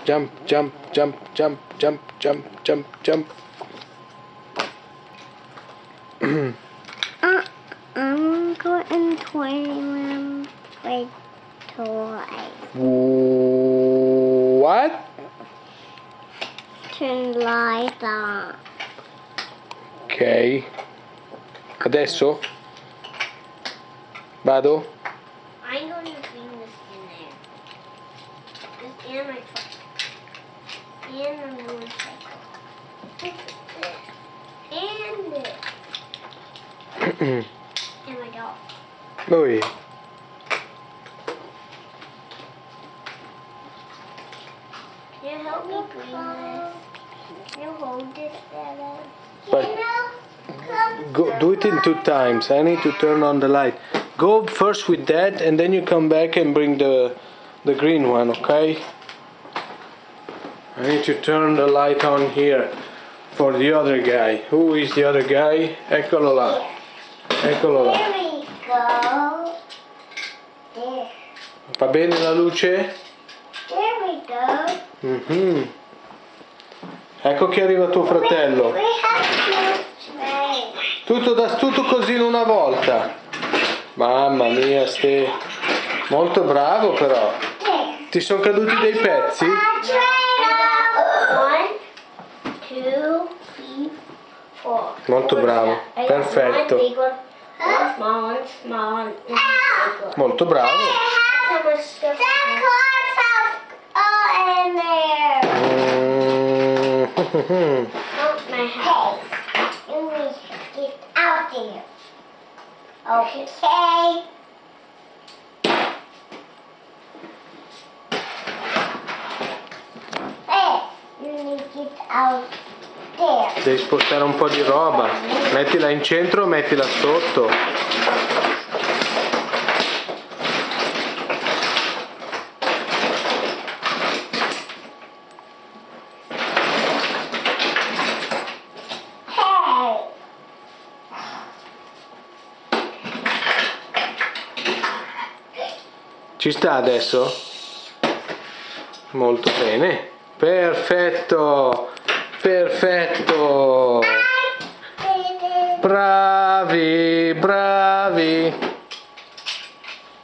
Jump, jump, jump, jump, jump, jump, jump, jump. I'm going to room with toys. What? Turn lights on. Ok. Adesso? Vado? I'm going to bring this in there. This and my truck. And my motorcycle. And this. And my dog. Lui. Can you help me bring this? Can you hold this, Dada? But go, do it in 2 times. I need to turn on the light. Go first with that and then you come back and bring the green one, okay? I need to turn the light on here for the other guy. Who is the other guy? Eccolo là. Eccolo là. There we go. There. Va bene la luce? There we go. Mhm. Ecco che arriva tuo fratello. We have to try. Tutto così in una volta. Mamma mia, molto bravo però. There. Ti sono caduti dei pezzi? One, 2, 3, 4. Molto bravo, perfetto. One big one, one small one, small one, and big one. Molto bravo. That's how much stuff I have. In there. Oh, my house. You need to get out there. Okay. Hey, you need to get out there. Devi spostare un po' di roba. Mettila in centro o mettila sotto. Hey. Ci sta adesso? Molto bene. Perfetto. Perfetto. Bravi, bravi.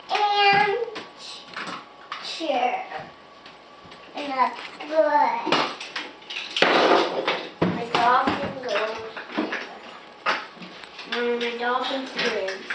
And chair. And that's good. My dolphin goes. My dolphin swims.